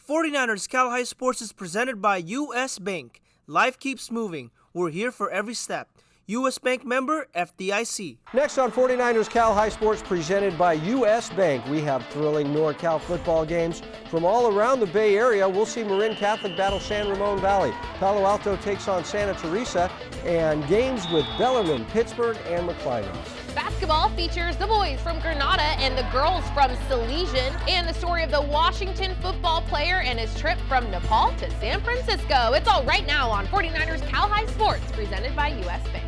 49ers Cal High Sports is presented by U.S. Bank. Life keeps moving. We're here for every step. U.S. Bank member, FDIC. Next on 49ers Cal High Sports, presented by U.S. Bank, we have thrilling North-Cal football games from all around the Bay Area. We'll see Marin Catholic battle San Ramon Valley. Palo Alto takes on Santa Teresa, and games with Bellarmine, Pittsburgh, and McClymonds. Basketball features the boys from Granada and the girls from Salesian, and the story of the Washington football player and his trip from Nepal to San Francisco. It's all right now on 49ers Cal High Sports, presented by U.S. Bank.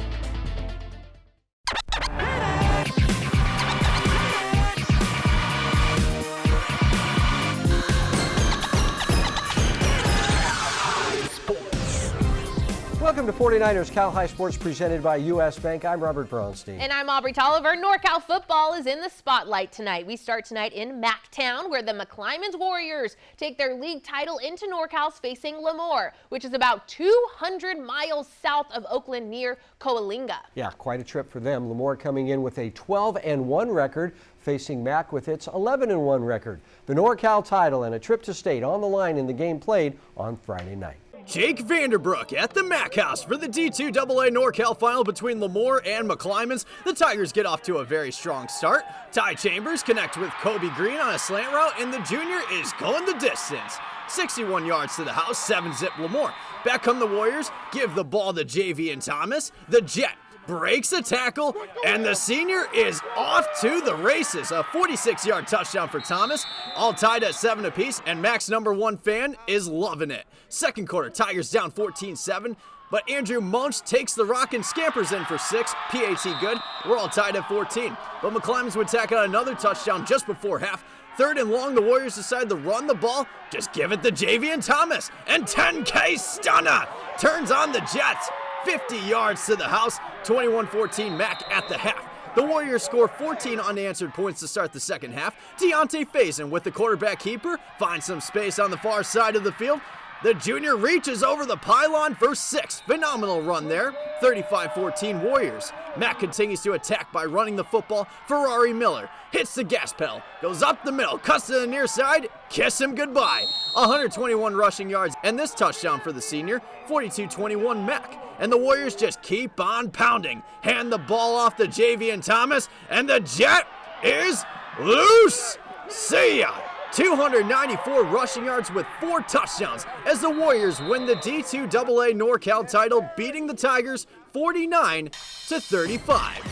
Welcome to 49ers Cal High Sports presented by U.S. Bank. I'm Robert Bronstein. And I'm Aubrey Tolliver. NorCal football is in the spotlight tonight. We start tonight in Mactown, where the McClymonds Warriors take their league title into NorCal's facing Lemoore, which is about 200 miles south of Oakland near Coalinga. Yeah, quite a trip for them. Lemoore coming in with a 12-1 record, facing Mac with its 11-1 record. The NorCal title and a trip to state on the line in the game played on Friday night. Jake Vanderbrook at the Mac House for the D2AA NorCal final between Lemoore and McClymonds. The Tigers get off to a very strong start. Ty Chambers connects with Kobe Green on a slant route, and the junior is going the distance. 61 yards to the house, 7-zip Lemoore. Back come the Warriors, give the ball to JV and Thomas. The Jet breaks a tackle, and the senior is off to the races. A 46-yard touchdown for Thomas, all tied at 7 apiece, and Mac's #1 fan is loving it. Second quarter, Tigers down 14-7, but Andrew Munch takes the rock and scampers in for 6. PAT good. We're all tied at 14, but McClymonds would tack out another touchdown just before half. 3rd and long, the Warriors decide to run the ball. Just give it to JV and Thomas, and 10K stunner turns on the Jets. 50 yards to the house, 21-14 Mac at the half. The Warriors score 14 unanswered points to start the second half. Deontay Faison with the quarterback keeper finds some space on the far side of the field. The junior reaches over the pylon for 6. Phenomenal run there. 35-14 Warriors. Mac continues to attack by running the football. Ferrari Miller hits the gas pedal, goes up the middle, cuts to the near side, kiss him goodbye. 121 rushing yards, and this touchdown for the senior, 42-21 Mac. And the Warriors just keep on pounding. Hand the ball off to JV and Thomas, and the Jet is loose. See ya. 294 rushing yards with 4 touchdowns as the Warriors win the D2AA NorCal title, beating the Tigers 49-35.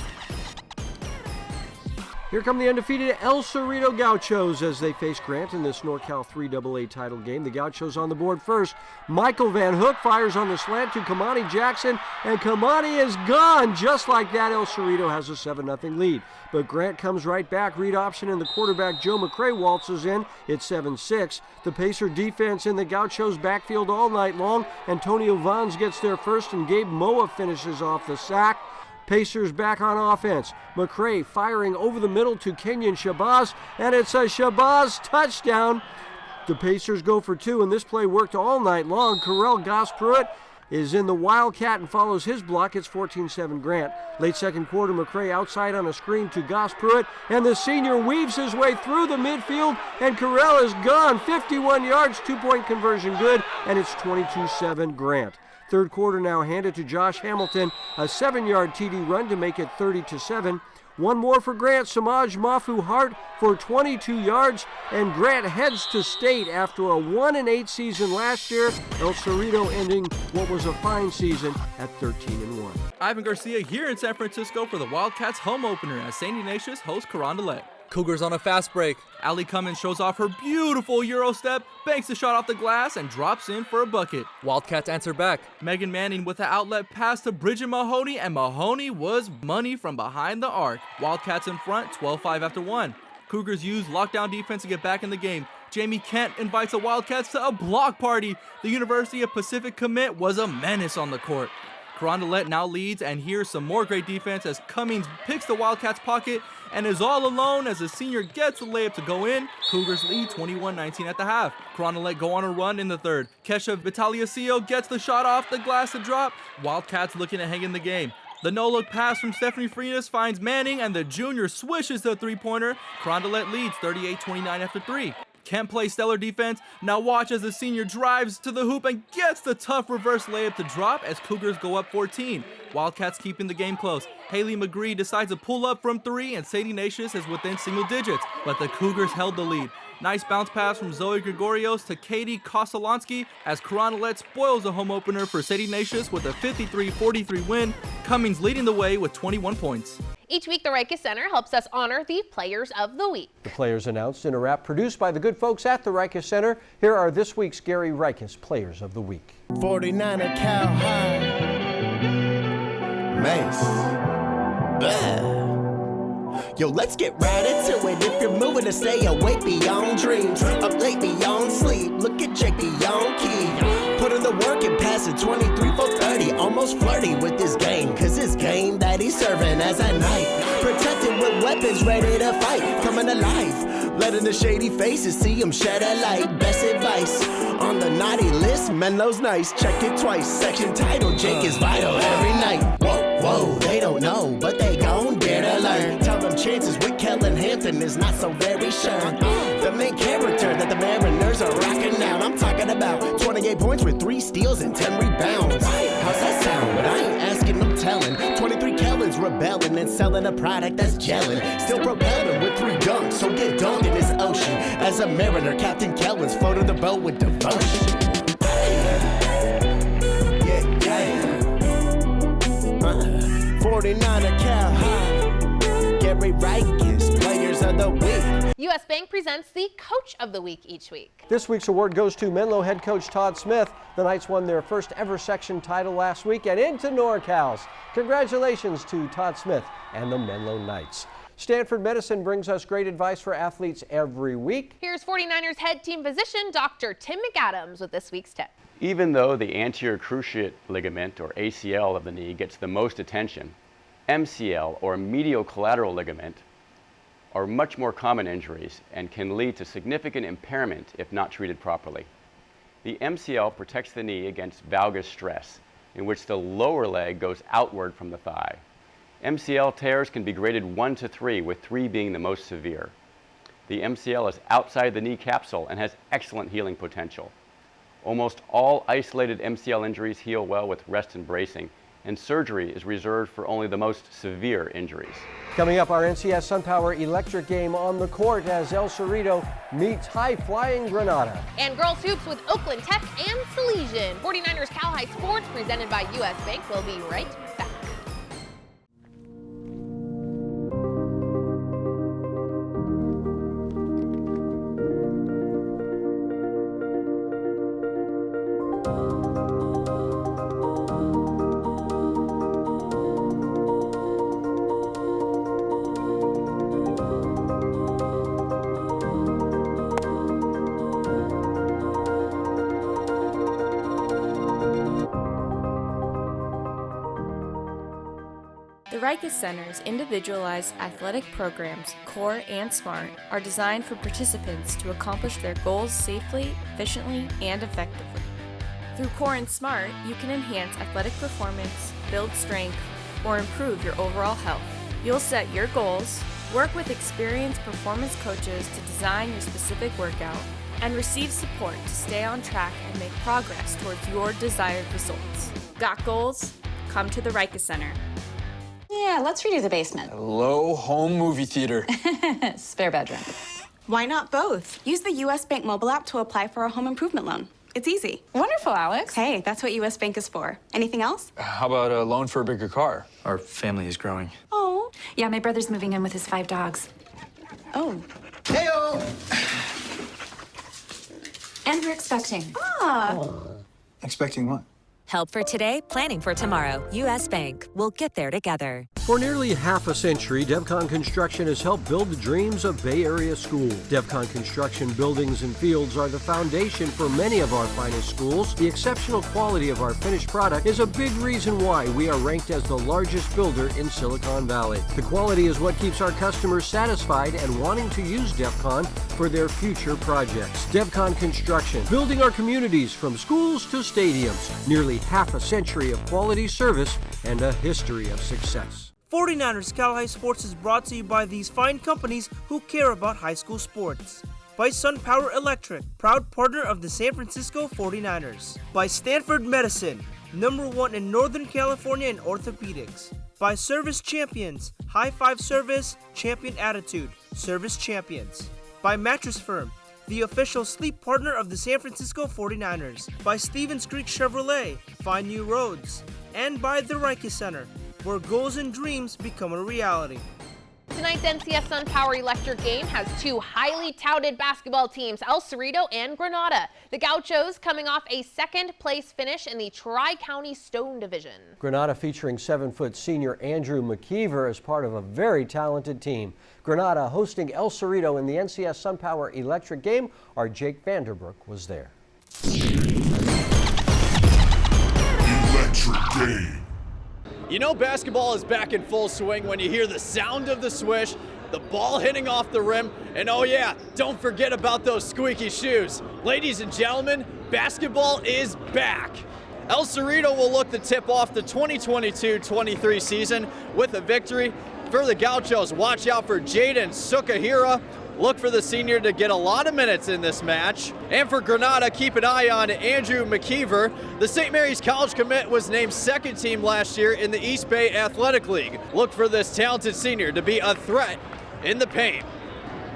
Here come the undefeated El Cerrito Gauchos as they face Grant in this NorCal 3AA title game. The Gauchos on the board first. Michael Van Hook fires on the slant to Kamani Jackson, and Kamani is gone. Just like that, El Cerrito has a 7-0 lead. But Grant comes right back. Read option, and the quarterback Joe McCray waltzes in. It's 7-6. The Pacer defense in the Gauchos backfield all night long. Antonio Vons gets there first, and Gabe Moa finishes off the sack. Pacers back on offense. McCray firing over the middle to Kenyon Shabazz, and it's a Shabazz touchdown. The Pacers go for 2, and this play worked all night long. Carell Goss-Pruitt is in the Wildcat and follows his block. It's 14-7 Grant. Late second quarter, McCray outside on a screen to Goss-Pruitt, and the senior weaves his way through the midfield, and Carell is gone. 51 yards, 2-point conversion good, and it's 22-7 Grant. Third quarter now handed to Josh Hamilton, a 7-yard TD run to make it 30-7. One more for Grant, Samaj Mafu Hart for 22 yards, and Grant heads to state after a 1-8 season last year. El Cerrito ending what was a fine season at 13-1. Ivan Garcia here in San Francisco for the Wildcats home opener as St. Ignatius hosts Carondelet. Cougars on a fast break. Allie Cummins shows off her beautiful Euro step, banks the shot off the glass, and drops in for a bucket. Wildcats answer back. Megan Manning with the outlet pass to Bridget Mahoney, and Mahoney was money from behind the arc. Wildcats in front, 12-5 after 1. Cougars use lockdown defense to get back in the game. Jamie Kent invites the Wildcats to a block party. The University of Pacific commit was a menace on the court. Carondelet now leads, and here's some more great defense as Cummings picks the Wildcats' pocket and is all alone as the senior gets the layup to go in. Cougars lead 21-19 at the half. Carondelet go on a run in the third. Kesha Vitaliacio gets the shot off the glass to drop. Wildcats looking to hang in the game. The no-look pass from Stephanie Freitas finds Manning, and the junior swishes the three-pointer. Carondelet leads 38-29 after 3. Kent plays stellar defense. Now watch as the senior drives to the hoop and gets the tough reverse layup to drop as Cougars go up 14. Wildcats keeping the game close. Haley McGree decides to pull up from 3 and Sadie Ignatius is within single digits, but the Cougars held the lead. Nice bounce pass from Zoe Gregorios to Katie Kostolansky as Carondelet spoils the home opener for Sadie Ignatius with a 53-43 win. Cummings leading the way with 21 points. Each week, the Rikus Center helps us honor the Players of the Week. The players announced in a wrap produced by the good folks at the Rikus Center. Here are this week's Gary Rikus Players of the Week. 49er Cal High. Mace. Yo, let's get right into it. If you're moving to stay awake beyond dreams, up late beyond sleep, look at Jake beyond key. Put in the work and pass it 23 for 30. Almost flirty with this game, cause this game that he's serving as a knight. Protected with weapons ready to fight, coming alive. Letting the shady faces see him shed a light. Best advice on the naughty list, Menlo's nice. Check it twice, section title, Jake is vital every night. Whoa, whoa, they don't know, but they gon' dare to learn. Tell them chances with Kellen Hampton is not so very sure. The main character that the Mariners are rocking out. I'm talking about 28 points with 3 steals and 10 rebounds. How's that sound? But I ain't asking, I'm telling. 23 Kellens rebelling and selling a product that's gelling. Still propelling with 3 dunks, so get dunked in this ocean. As a Mariner, Captain Kellens floated the boat with devotion. Yeah, yeah. 49er Cal High. Gary Rikus, Players of the Week. U.S. Bank presents the Coach of the Week each week. This week's award goes to Menlo head coach Todd Smith. The Knights won their first ever section title last week and into NorCal's. Congratulations to Todd Smith and the Menlo Knights. Stanford Medicine brings us great advice for athletes every week. Here's 49ers head team physician Dr. Tim McAdams with this week's tip. Even though the anterior cruciate ligament, or ACL, of the knee gets the most attention, MCL, or medial collateral ligament, are much more common injuries and can lead to significant impairment if not treated properly. The MCL protects the knee against valgus stress, in which the lower leg goes outward from the thigh. MCL tears can be graded 1 to 3, with 3 being the most severe. The MCL is outside the knee capsule and has excellent healing potential. Almost all isolated MCL injuries heal well with rest and bracing, and surgery is reserved for only the most severe injuries. Coming up, our NCS SunPower electric game on the court as El Cerrito meets high-flying Granada. And girls hoops with Oakland Tech and Salesian. 49ers Cal High Sports presented by U.S. Bank. We'll be right back. The Rikus Center's individualized athletic programs, Core and Smart, are designed for participants to accomplish their goals safely, efficiently, and effectively. Through Core and Smart, you can enhance athletic performance, build strength, or improve your overall health. You'll set your goals, work with experienced performance coaches to design your specific workout, and receive support to stay on track and make progress towards your desired results. Got goals? Come to the Rikus Center. Yeah, let's redo the basement. Hello, home movie theater. Spare bedroom. Why not both? Use the U.S. Bank mobile app to apply for a home improvement loan. It's easy. Wonderful, Alex. Hey, that's what U.S. Bank is for. Anything else? How about a loan for a bigger car? Our family is growing. Oh. Yeah, my brother's moving in with his 5 dogs. Oh. Hey-o! And we're expecting. Expecting what? Help for today, planning for tomorrow. U.S. Bank. We'll get there together. For nearly half a century, DevCon Construction has helped build the dreams of Bay Area schools. DevCon Construction buildings and fields are the foundation for many of our finest schools. The exceptional quality of our finished product is a big reason why we are ranked as the largest builder in Silicon Valley. The quality is what keeps our customers satisfied and wanting to use DevCon for their future projects. DevCon Construction, building our communities from schools to stadiums. Nearly half a century of quality service and a history of success. 49ers Cal High Sports is brought to you by these fine companies who care about high school sports. By SunPower Electric, proud partner of the San Francisco 49ers. By Stanford Medicine, #1 in Northern California in orthopedics. By Service Champions, high five service, champion attitude, Service Champions. By Mattress Firm, the official sleep partner of the San Francisco 49ers. By Stevens Creek Chevrolet, find new roads. And by the Reiki Center, where goals and dreams become a reality. Tonight's NCS SunPower Electric game has two highly touted basketball teams, El Cerrito and Granada. The Gauchos coming off a second-place finish in the Tri-County Stone Division. Granada featuring 7-foot senior Andrew McKeever as part of a very talented team. Granada hosting El Cerrito in the NCS SunPower Electric game. Our Jake Vanderbrook was there. Electric game. You know basketball is back in full swing when you hear the sound of the swish, the ball hitting off the rim, and oh yeah, don't forget about those squeaky shoes. Ladies and gentlemen, basketball is back. El Cerrito will look to tip off the 2022-23 season with a victory. For the Gauchos, watch out for Jaden Sukahira. Look for the senior to get a lot of minutes in this match. And for Granada, keep an eye on Andrew McKeever. The St. Mary's College commit was named second team last year in the East Bay Athletic League. Look for this talented senior to be a threat in the paint.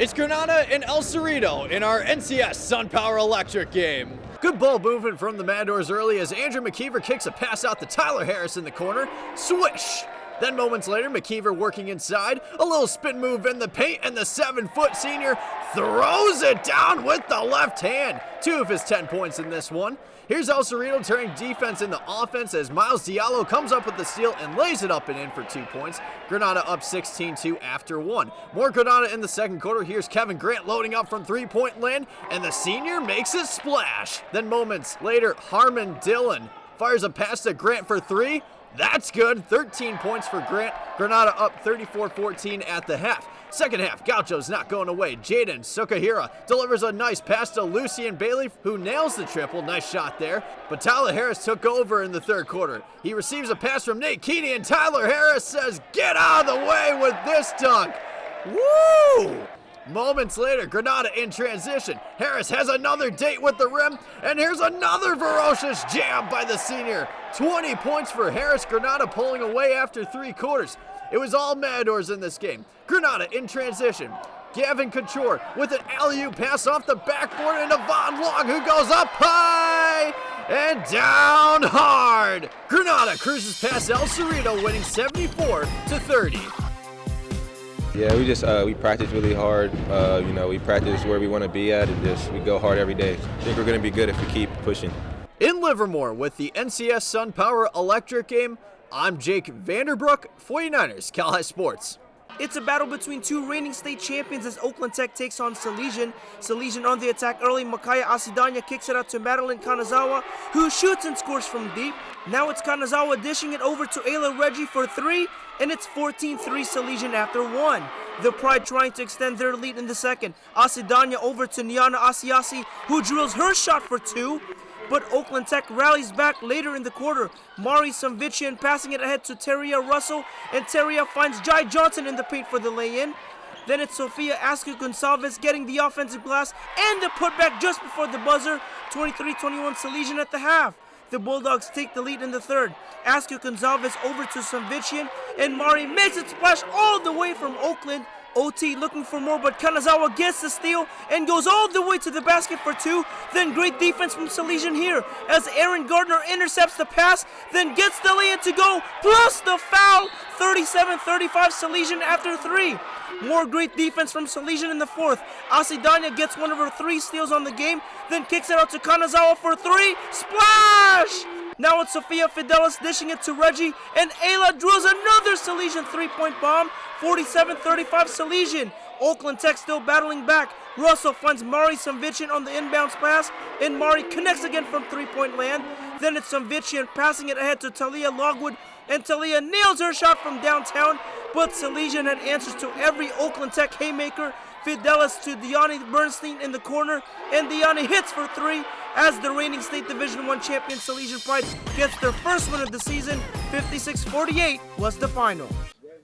It's Granada and El Cerrito in our NCS SunPower Electric game. Good ball movement from the Matadors early as Andrew McKeever kicks a pass out to Tyler Harris in the corner. Swish! Then moments later, McKeever working inside, a little spin move in the paint, and the 7-foot senior throws it down with the left hand. 2 of his 10 points in this one. Here's El Cerrito turning defense into offense as Miles Diallo comes up with the steal and lays it up and in for 2 points. Granada up 16-2 after 1. More Granada in the second quarter. Here's Kevin Grant loading up from three-point land, and the senior makes it splash. Then moments later, Harmon Dillon fires a pass to Grant for 3. That's good. 13 points for Grant. Granada up 34-14 at the half. Second half, Gauchos not going away. Jaden Sukahira delivers a nice pass to Lucian Bailey, who nails the triple. Nice shot there. But Tyler Harris took over in the third quarter. He receives a pass from Nate Keeney, and Tyler Harris says, "Get out of the way with this dunk." Woo! Moments later, Granada in transition. Harris has another date with the rim, and here's another ferocious jam by the senior. 20 points for Harris. Granada pulling away after 3 quarters. It was all Matadors in this game. Granada in transition. Gavin Couture with an alley-oop pass off the backboard, and Devon Long, who goes up high and down hard. Granada cruises past El Cerrito, winning 74-30. Yeah, we practice really hard. We practice where we want to be at, and we go hard every day. I think we're going to be good if we keep pushing. In Livermore with the NCS SunPower Electric game, I'm Jake Vanderbrook, 49ers Cal High Sports. It's a battle between 2 reigning state champions as Oakland Tech takes on Salesian. Salesian on the attack early. Makaya Asidanya kicks it out to Madeline Kanazawa, who shoots and scores from deep. Now it's Kanazawa dishing it over to Ayla Reggie for 3, and it's 14-3 Salesian after 1. The Pride trying to extend their lead in the second. Asidanya over to Niana Asiasi, who drills her shot for 2. But Oakland Tech rallies back later in the quarter. Mari Samvichian passing it ahead to Teria Russell, and Teria finds Jai Johnson in the paint for the lay-in. Then it's Sofia Askew-Gonsalves getting the offensive glass and the putback just before the buzzer. 23-21 Salesian at the half. The Bulldogs take the lead in the third. Askew-Gonsalves over to Samvichian, and Mari makes it splash all the way from Oakland. OT looking for more, but Kanazawa gets the steal and goes all the way to the basket for 2. Then great defense from Salesian here as Aaron Gardner intercepts the pass, then gets the lay-in to go, plus the foul. 37-35 Salesian after 3. More great defense from Salesian in the fourth. Asidanya gets one of her 3 steals on the game, then kicks it out to Kanazawa for 3. Splash! Now it's Sophia Fidelis dishing it to Reggie, and Ayla drills another Salesian 3-point bomb. 47-35 Salesian. Oakland Tech still battling back. Russell finds Mari Samvichian on the inbounds pass, and Mari connects again from 3-point land. Then it's Samvichian passing it ahead to Talia Logwood, and Talia nails her shot from downtown, but Salesian had answers to every Oakland Tech haymaker. Fidelis to Deani Bernstein in the corner, and Deani hits for 3 as the reigning State Division I champion Salesian Pride gets their first win of the season. 56-48 was the final.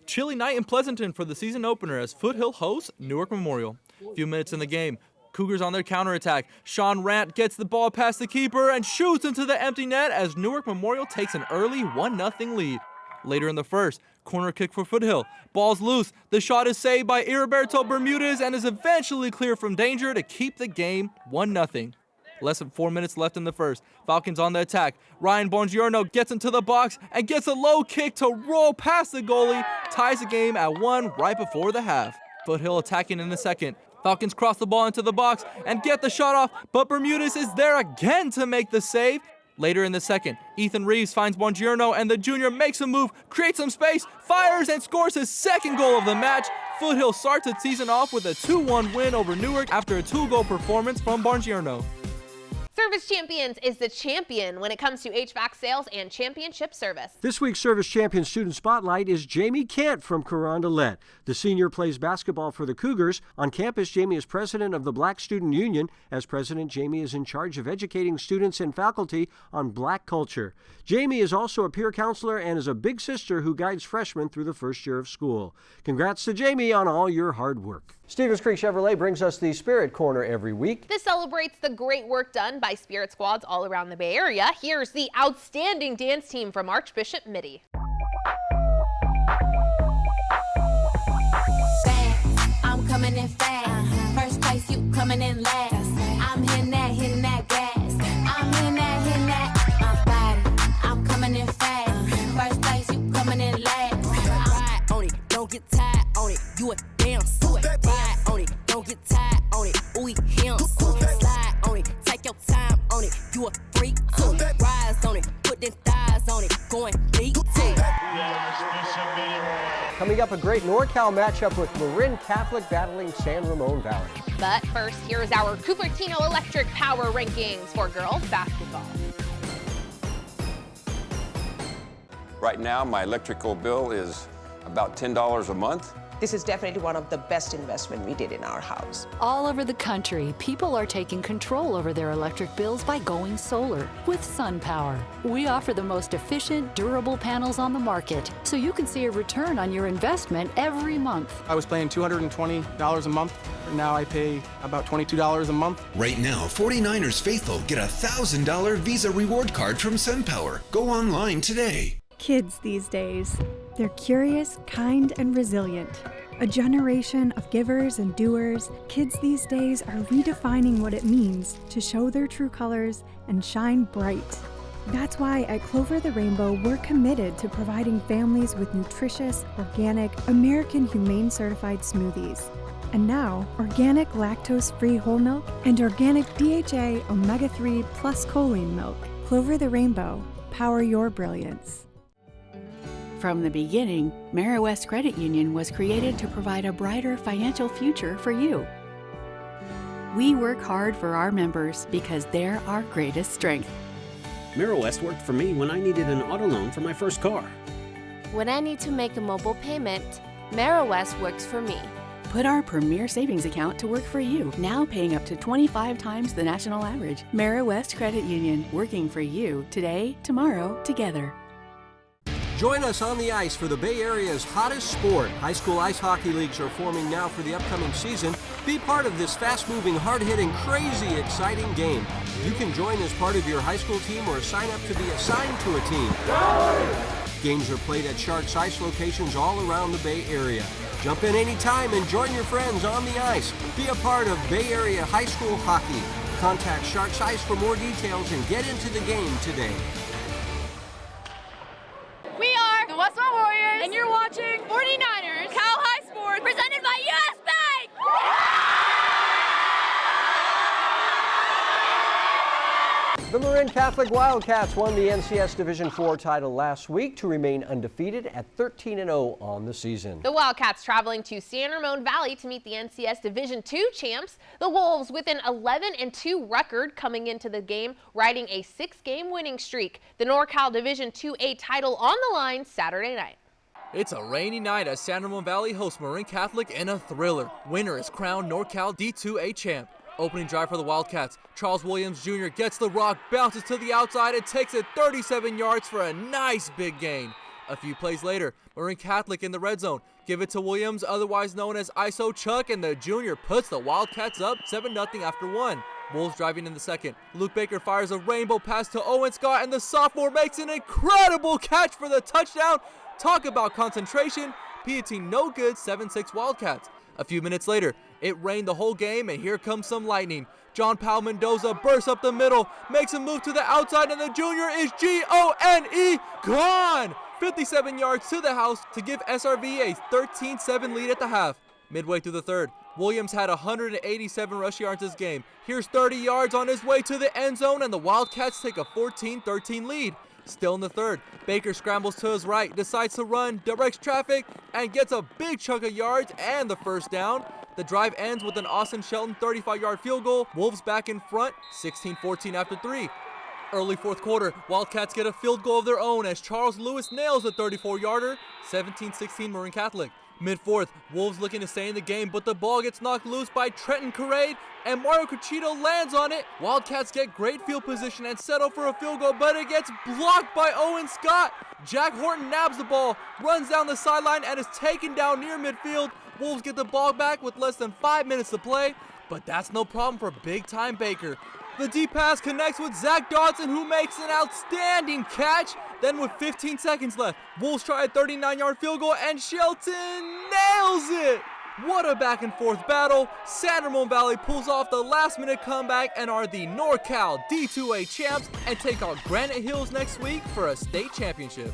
Chilly night in Pleasanton for the season opener as Foothill hosts Newark Memorial. A few minutes in the game, Cougars on their counterattack. Sean Rant gets the ball past the keeper and shoots into the empty net as Newark Memorial takes an early 1-0 lead. Later in the first, corner kick for Foothill. Ball's loose. The shot is saved by Heriberto Bermudez and is eventually cleared from danger to keep the game 1-0. Less than 4 minutes left in the first. Falcons on the attack. Ryan Bongiorno gets into the box and gets a low kick to roll past the goalie. Ties the game at 1 right before the half. Foothill attacking in the second. Falcons cross the ball into the box and get the shot off, but Bermudez is there again to make the save. Later in the second, Ethan Reeves finds Bongiorno and the junior makes a move, creates some space, fires and scores his second goal of the match. Foothill starts its season off with a 2-1 win over Newark after a 2-goal performance from Bongiorno. Service Champions is the champion when it comes to HVAC sales and championship service. This week's Service Champion Student Spotlight is Jamie Kent from Carondelet. The senior plays basketball for the Cougars. On campus, Jamie is president of the Black Student Union. As president, Jamie is in charge of educating students and faculty on black culture. Jamie is also a peer counselor and is a big sister who guides freshmen through the first year of school. Congrats to Jamie on all your hard work. Stevens Creek Chevrolet brings us the Spirit Corner every week. This celebrates the great work done by Spirit squads all around the Bay Area. Here's the outstanding dance team from Archbishop Mitty. Fast, I'm coming in fast. First place, you coming in last. I'm hitting that gas. I'm hitting that, my body. I'm coming in fast. First place, you coming in last. Ride on it, don't get tired on it. You a damn suit. Ride on it, don't get tired on it. Ooh, him. Slide on it, take your time on it. You a freak too. Rise on it, put them thighs on it. Going deep too. Coming up, a great NorCal matchup with Marin Catholic battling San Ramon Valley. But first, here's our Cupertino Electric Power Rankings for girls basketball. Right now, my electrical bill is about $10 a month. This is definitely one of the best investments we did in our house. All over the country, people are taking control over their electric bills by going solar with SunPower. We offer the most efficient, durable panels on the market, so you can see a return on your investment every month. I was paying $220 a month. Now I pay about $22 a month. Right now, 49ers faithful get a $1,000 Visa reward card from SunPower. Go online today. Kids these days, they're curious, kind, and resilient. A generation of givers and doers, kids these days are redefining what it means to show their true colors and shine bright. That's why at Clover the Rainbow, we're committed to providing families with nutritious, organic, American Humane certified smoothies. And now, organic lactose-free whole milk and organic DHA omega-3 plus choline milk. Clover the Rainbow, power your brilliance. From the beginning, West Credit Union was created to provide a brighter financial future for you. We work hard for our members because they're our greatest strength. West worked for me when I needed an auto loan for my first car. When I need to make a mobile payment, West works for me. Put our premier savings account to work for you, now paying up to 25 times the national average. West Credit Union, working for you today, tomorrow, together. Join us on the ice for the Bay Area's hottest sport. High school ice hockey leagues are forming now for the upcoming season. Be part of this fast-moving, hard-hitting, crazy, exciting game. You can join as part of your high school team or sign up to be assigned to a team. Games are played at Sharks Ice locations all around the Bay Area. Jump in anytime and join your friends on the ice. Be a part of Bay Area high school hockey. Contact Sharks Ice for more details and get into the game today. We are the Westmont Warriors, and you're watching 49ers Cal High Sports, presented by U.S. Bank! The Marin Catholic Wildcats won the NCS Division IV title last week to remain undefeated at 13-0 on the season. The Wildcats traveling to San Ramon Valley to meet the NCS Division II champs. The Wolves with an 11-2 record coming into the game, riding a 6-game winning streak. The NorCal Division IIA title on the line Saturday night. It's a rainy night as San Ramon Valley hosts Marin Catholic in a thriller. Winner is crowned NorCal D2A champ. Opening drive for the Wildcats. Charles Williams Jr. gets the rock, bounces to the outside, and takes it 37 yards for a nice big gain. A few plays later, Marin Catholic in the red zone. Give it to Williams, otherwise known as ISO Chuck, and the junior puts the Wildcats up 7-0 after 1. Wolves driving in the second. Luke Baker fires a rainbow pass to Owen Scott, and the sophomore makes an incredible catch for the touchdown. Talk about concentration. Piedmont no good, 7-6 Wildcats. A few minutes later, it rained the whole game, and here comes some lightning. John Powell Mendoza bursts up the middle, makes a move to the outside, and the junior is G-O-N-E, gone! 57 yards to the house to give SRV a 13-7 lead at the half. Midway through the third, Williams had 187 rush yards this game. Here's 30 yards on his way to the end zone, and the Wildcats take a 14-13 lead. Still in the third, Baker scrambles to his right, decides to run, directs traffic, and gets a big chunk of yards and the first down. The drive ends with an Austin Shelton 35-yard field goal. Wolves back in front, 16-14 after 3. Early fourth quarter, Wildcats get a field goal of their own as Charles Lewis nails a 34-yarder, 17-16 Marin Catholic. Mid-fourth, Wolves looking to stay in the game, but the ball gets knocked loose by Trenton Carade, and Mario Cuchito lands on it. Wildcats get great field position and settle for a field goal, but it gets blocked by Owen Scott. Jack Horton nabs the ball, runs down the sideline, and is taken down near midfield. Wolves get the ball back with less than 5 minutes to play, but that's no problem for big-time Baker. The deep pass connects with Zach Dodson, who makes an outstanding catch. Then with 15 seconds left, Wolves try a 39-yard field goal, and Shelton nails it! What a back-and-forth battle. San Ramon Valley pulls off the last-minute comeback and are the NorCal D2A champs and take on Granite Hills next week for a state championship.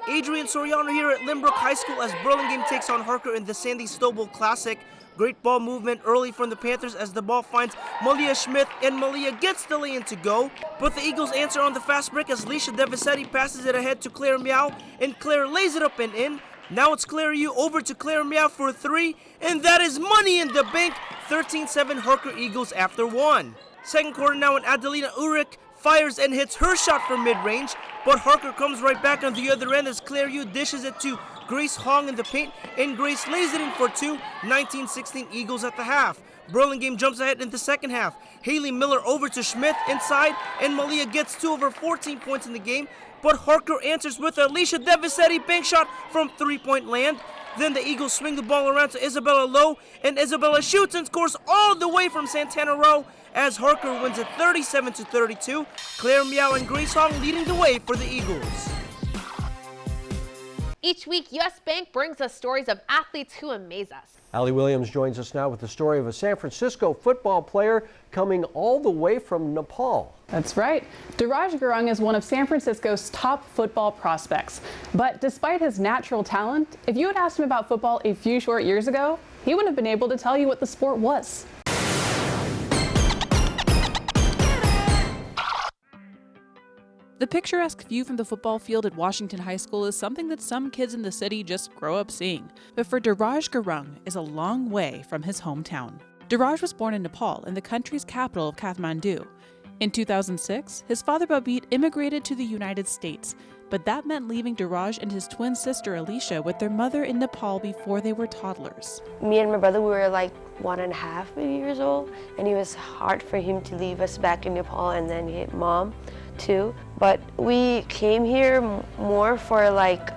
Adrian Soriano here at Lynbrook High School as Burlingame takes on Harker in the Sandy Stobel Classic. Great ball movement early from the Panthers as the ball finds Malia Schmidt, and Malia gets the lay-in to go. But the Eagles answer on the fast break as Leisha Devisetti passes it ahead to Claire Meow, and Claire lays it up and in. Now it's Claire Yu over to Claire Meow for a 3, and that is money in the bank. 13-7 Harker Eagles after 1. Second quarter now, and Adelina Urich fires and hits her shot from mid-range, but Harker comes right back on the other end as Claire Yu dishes it to Grace Hong in the paint, and Grace lays it in for 2, 19-16 Eagles at the half. Burlingame jumps ahead in the second half. Haley Miller over to Schmidt inside, and Malia gets 2 over 14 points in the game, but Harker answers with a Alicia Devisetti bank shot from three-point land. Then the Eagles swing the ball around to Isabella Lowe, and Isabella shoots and scores all the way from Santana Row as Harker wins it 37-32. Claire Meow and Grace Hong leading the way for the Eagles. Each week, U.S. Bank brings us stories of athletes who amaze us. Allie Williams joins us now with the story of a San Francisco football player coming all the way from Nepal. That's right. Diraj Gurung is one of San Francisco's top football prospects. But despite his natural talent, if you had asked him about football a few short years ago, he wouldn't have been able to tell you what the sport was. The picturesque view from the football field at Washington High School is something that some kids in the city just grow up seeing. But for Diraj Gurung is a long way from his hometown. Diraj was born in Nepal, in the country's capital of Kathmandu. In 2006, his father Babit immigrated to the United States, but that meant leaving Diraj and his twin sister Alicia with their mother in Nepal before they were toddlers. Me and my brother, we were like 1.5 years old, and it was hard for him to leave us back in Nepal, and then his mom too. But we came here more for like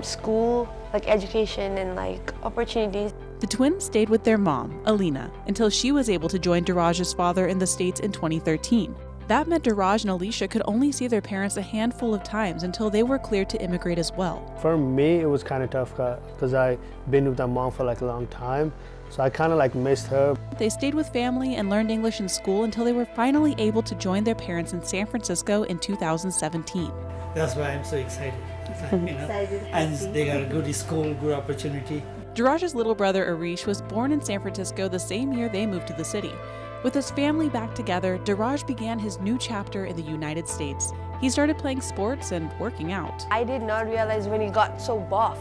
school, like education and like opportunities. The twins stayed with their mom, Alina, until she was able to join Diraj's father in the States in 2013. That meant Diraj and Alicia could only see their parents a handful of times until they were cleared to immigrate as well. For me, it was kind of tough because I've been with my mom for like a long time, so I kind of like missed her. They stayed with family and learned English in school until they were finally able to join their parents in San Francisco in 2017. That's why I'm so excited. And they got a good school, good opportunity. Diraj's little brother Arish was born in San Francisco the same year they moved to the city. With his family back together, Diraj began his new chapter in the United States. He started playing sports and working out. I did not realize when he got so buff.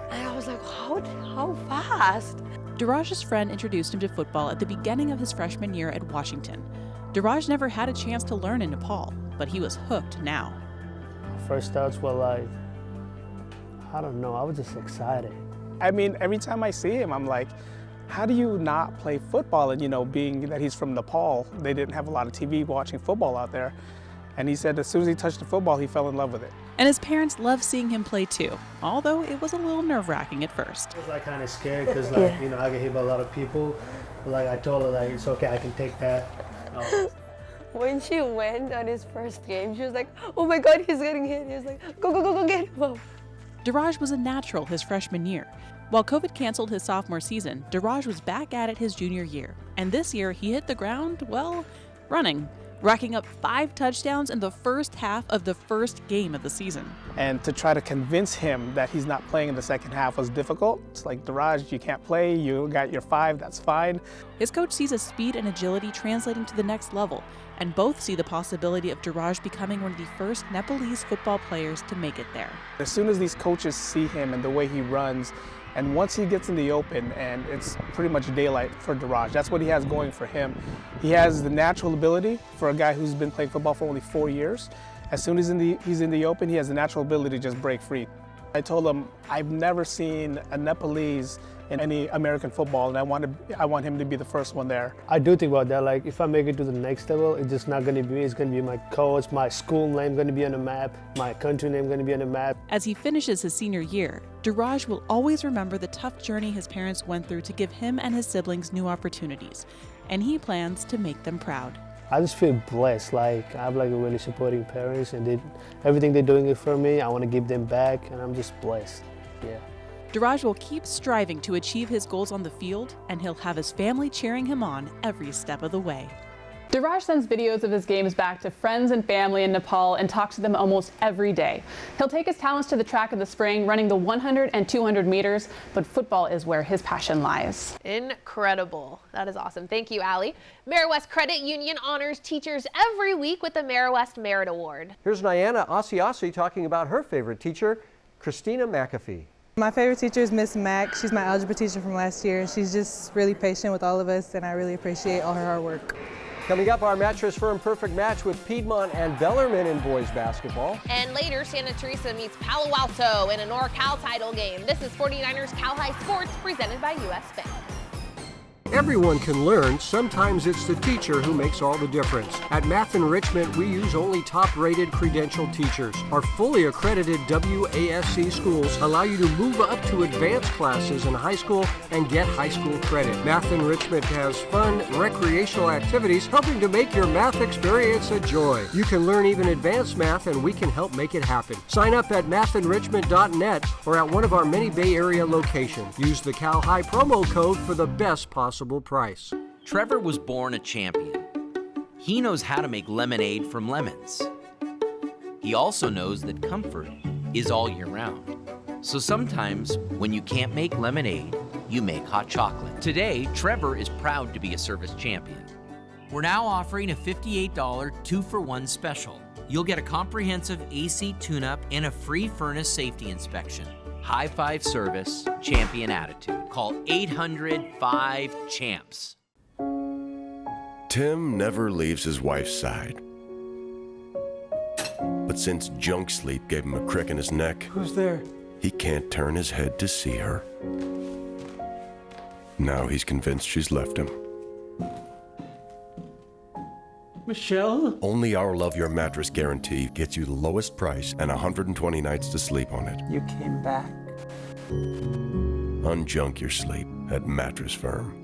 And I was like, how fast? Diraj's friend introduced him to football at the beginning of his freshman year at Washington. Diraj never had a chance to learn in Nepal, but he was hooked now. First thoughts were like, I don't know, I was just excited. I mean, every time I see him, I'm like, how do you not play football? And, you know, being that he's from Nepal, they didn't have a lot of TV watching football out there. And he said as soon as he touched the football, he fell in love with it. And his parents love seeing him play too, although it was a little nerve-wracking at first. I was like kind of scared because like, you know, I get hit by a lot of people. But, like I told her like, it's okay, I can take that. When she went on his first game, she was like, oh my God, he's getting hit. He was like, go, get him. Daraj was a natural his freshman year. While COVID canceled his sophomore season, Daraj was back at it his junior year. And this year, he hit the ground, well, running, racking up 5 touchdowns in the first half of the first game of the season. And to try to convince him that he's not playing in the second half was difficult. It's like, Daraj, you can't play, you got your 5, that's fine. His coach sees his speed and agility translating to the next level, and both see the possibility of Daraj becoming one of the first Nepalese football players to make it there. As soon as these coaches see him and the way he runs, and once he gets in the open, and it's pretty much daylight for Daraj, that's what he has going for him. He has the natural ability for a guy who's been playing football for only 4 years. As soon as he's in the open, he has the natural ability to just break free. I told him, I've never seen a Nepalese in any American football, and I want him to be the first one there. I do think about that. Like, if I make it to the next level, it's just not going to be me. It's going to be my coach, my school name going to be on the map, my country name going to be on the map. As he finishes his senior year, Daraj will always remember the tough journey his parents went through to give him and his siblings new opportunities, and he plans to make them proud. I just feel blessed. Like, I have like a really supporting parents, and everything they're doing it for me, I want to give them back, and I'm just blessed. Yeah. Daraj will keep striving to achieve his goals on the field, and he'll have his family cheering him on every step of the way. Daraj sends videos of his games back to friends and family in Nepal and talks to them almost every day. He'll take his talents to the track in the spring, running the 100 and 200 meters, but football is where his passion lies. Incredible. That is awesome. Thank you, Allie. MeriWest Credit Union honors teachers every week with the MeriWest Merit Award. Here's Nyana Asiasi talking about her favorite teacher, Christina McAfee. My favorite teacher is Miss Mack. She's my algebra teacher from last year. She's just really patient with all of us, and I really appreciate all her hard work. Coming up, our Mattress Firm Perfect Match with Piedmont and Bellarmine in boys basketball. And later, Santa Teresa meets Palo Alto in a NorCal title game. This is 49ers Cal High Sports presented by US Bank. Everyone can learn. Sometimes it's the teacher who makes all the difference. At Math Enrichment, we use only top-rated credentialed teachers. Our fully accredited WASC schools allow you to move up to advanced classes in high school and get high school credit. Math Enrichment has fun, recreational activities helping to make your math experience a joy. You can learn even advanced math, and we can help make it happen. Sign up at mathenrichment.net or at one of our many Bay Area locations. Use the Cal High promo code for the best possible price. Trevor was born a champion. He knows how to make lemonade from lemons. He also knows that comfort is all year round. So sometimes when you can't make lemonade, you make hot chocolate. Today, Trevor is proud to be a service champion. We're now offering a $58 2-for-1 special. You'll get a comprehensive AC tune-up and a free furnace safety inspection. High five service, champion attitude. Call 800-5-CHAMPS. Tim never leaves his wife's side. But since junk sleep gave him a crick in his neck, who's there? He can't turn his head to see her. Now he's convinced she's left him. Michelle? Only our Love Your Mattress guarantee gets you the lowest price and 120 nights to sleep on it. You came back. Unjunk your sleep at Mattress Firm.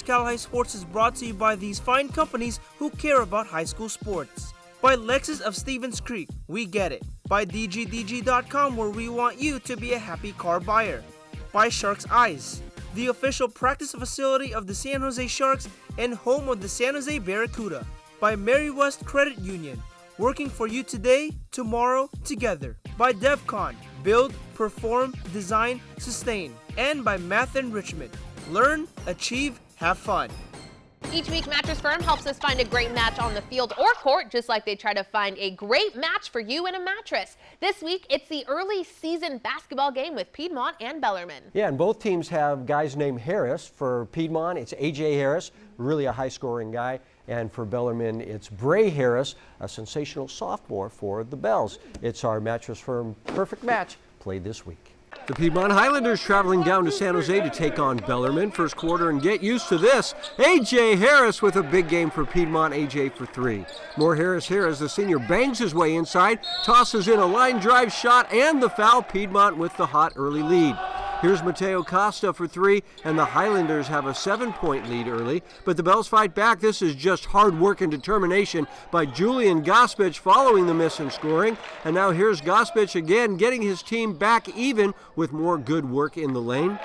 Cal High Sports is brought to you by these fine companies who care about high school sports. By Lexus of Stevens Creek, we get it. By DGDG.com, where we want you to be a happy car buyer. By Sharks Eyes, the official practice facility of the San Jose Sharks and home of the San Jose Barracuda. By MeriWest Credit Union, working for you today, tomorrow, together. By DevCon, build, perform, design, sustain. And by Math Enrichment, learn, achieve, have fun. Each week, Mattress Firm helps us find a great match on the field or court, just like they try to find a great match for you in a mattress. This week, it's the early season basketball game with Piedmont and Bellarmine. Yeah, and both teams have guys named Harris. For Piedmont, it's A.J. Harris, really a high-scoring guy. And for Bellarmine, it's Bray Harris, a sensational sophomore for the Bells. It's our Mattress Firm perfect match played this week. The Piedmont Highlanders traveling down to San Jose to take on Bellarmine. First quarter, and get used to this. A.J. Harris with a big game for Piedmont. A.J. for 3. More Harris here as the senior bangs his way inside, tosses in a line drive shot and the foul. Piedmont with the hot early lead. Here's Mateo Costa for 3, and the Highlanders have a 7-point lead early, but the Bells fight back. This is just hard work and determination by Julian Gospich following the miss in scoring. And now here's Gospich again, getting his team back even with more good work in the lane.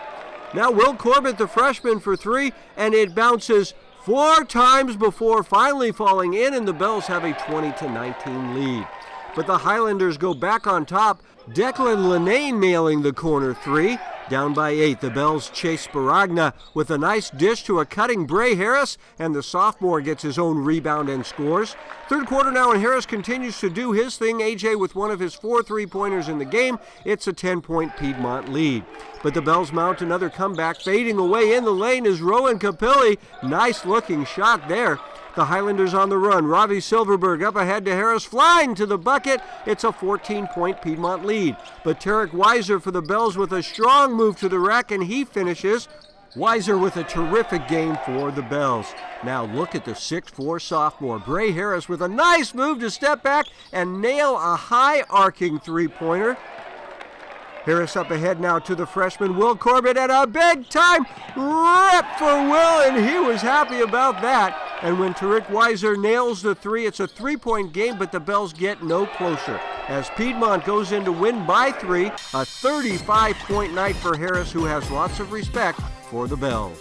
Now Will Corbett, the freshman, for 3, and it bounces 4 times before finally falling in, and the Bells have a 20-19 lead. But the Highlanders go back on top. Declan Linane nailing the corner 3. Down by 8, the Bells chase Sparagna with a nice dish to a cutting Bray Harris, and the sophomore gets his own rebound and scores. Third quarter now, and Harris continues to do his thing. AJ with one of his 4 3-pointers in the game. It's a 10-point Piedmont lead. But the Bells mount another comeback. Fading away in the lane is Rowan Capilli. Nice looking shot there. The Highlanders on the run. Ravi Silverberg up ahead to Harris, flying to the bucket. It's a 14-point Piedmont lead. But Tarek Weiser for the Bells with a strong move to the rack, and he finishes. Weiser with a terrific game for the Bells. Now look at the 6'4 sophomore. Bray Harris with a nice move to step back and nail a high arcing 3-pointer. Harris up ahead now to the freshman Will Corbett, and a big-time rip for Will, and he was happy about that. And when Tarek Weiser nails the 3, it's a 3-point game, but the Bells get no closer as Piedmont goes in to win by 3, a 35-point night for Harris, who has lots of respect for the Bells.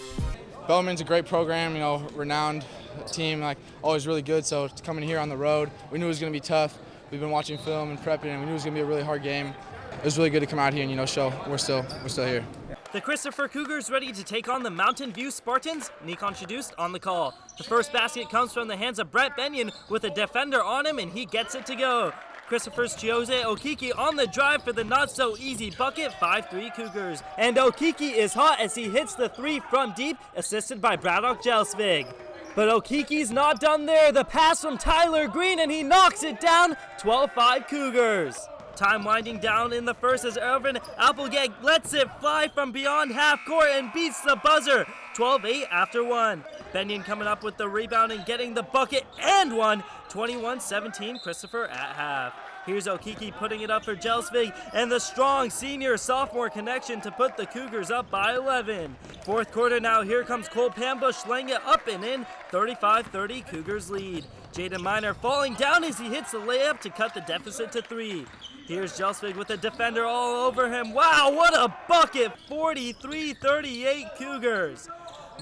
Bellarmine's a great program, renowned team, always really good, so coming here on the road, we knew it was going to be tough. We've been watching film and prepping, and we knew it was going to be a really hard game. It was really good to come out here and show we're still here. The Christopher Cougars ready to take on the Mountain View Spartans. Nikon Shadust on the call. The first basket comes from the hands of Brett Benyon with a defender on him, and he gets it to go. Christopher's Chiose Okiki on the drive for the not-so-easy bucket, 5-3 Cougars. And Okiki is hot as he hits the 3 from deep, assisted by Braddock Jelsvig. But Okiki's not done there. The pass from Tyler Green, and he knocks it down, 12-5 Cougars. Time winding down in the first as Irvin Applegate lets it fly from beyond half court and beats the buzzer. 12-8 after 1. Benyon coming up with the rebound and getting the bucket and 1. 21-17 Christopher at half. Here's Okiki putting it up for Jelsvig and the strong senior-sophomore connection to put the Cougars up by 11. Fourth quarter now, here comes Cole Pambush laying it up and in. 35-30 Cougars lead. Jaden Miner falling down as he hits the layup to cut the deficit to 3. Here's Jelsvig with a defender all over him. Wow, what a bucket! 43-38 Cougars.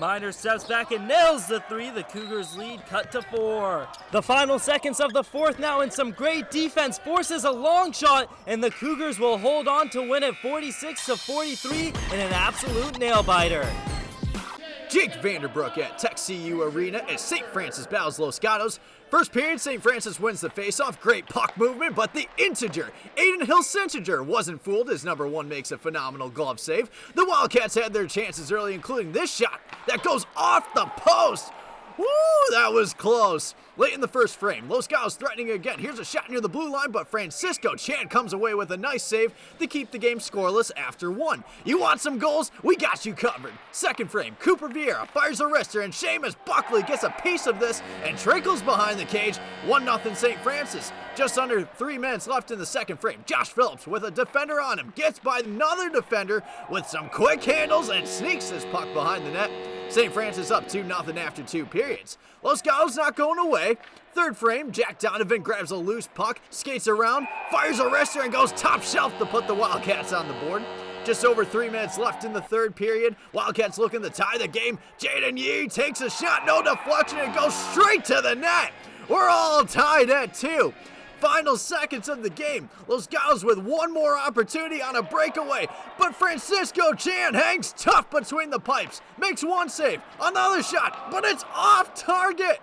Miner steps back and nails the 3. The Cougars lead cut to 4. The final seconds of the fourth now, and some great defense forces a long shot, and the Cougars will hold on to win it 46-43 in an absolute nail-biter. Jake Vanderbrook at Tech CU Arena as St. Francis battles Los Gatos. First period, St. Francis wins the faceoff. Great puck movement, but the integer, Aiden Hill-Sintiger, wasn't fooled as number 1 makes a phenomenal glove save. The Wildcats had their chances early, including this shot that goes off the post. Woo, that was close. Late in the first frame, Los Gatos threatening again. Here's a shot near the blue line, but Francisco Chan comes away with a nice save to keep the game scoreless after 1. You want some goals? We got you covered. Second frame, Cooper Vieira fires a wrister, and Seamus Buckley gets a piece of this and trickles behind the cage. 1-0 St. Francis. Just under 3 minutes left in the second frame. Josh Phillips with a defender on him gets by another defender with some quick handles and sneaks this puck behind the net. St. Francis up 2-0 after 2 periods. Los Gatos not going away. Third frame, Jack Donovan grabs a loose puck, skates around, fires a wrister, and goes top shelf to put the Wildcats on the board. Just over 3 minutes left in the third period. Wildcats looking to tie the game. Jaden Yee takes a shot, no deflection, and goes straight to the net. We're all tied at 2. final seconds of the game. Los Gatos with one more opportunity on a breakaway, but Francisco Chan hangs tough between the pipes, makes one save, another shot, but it's off target.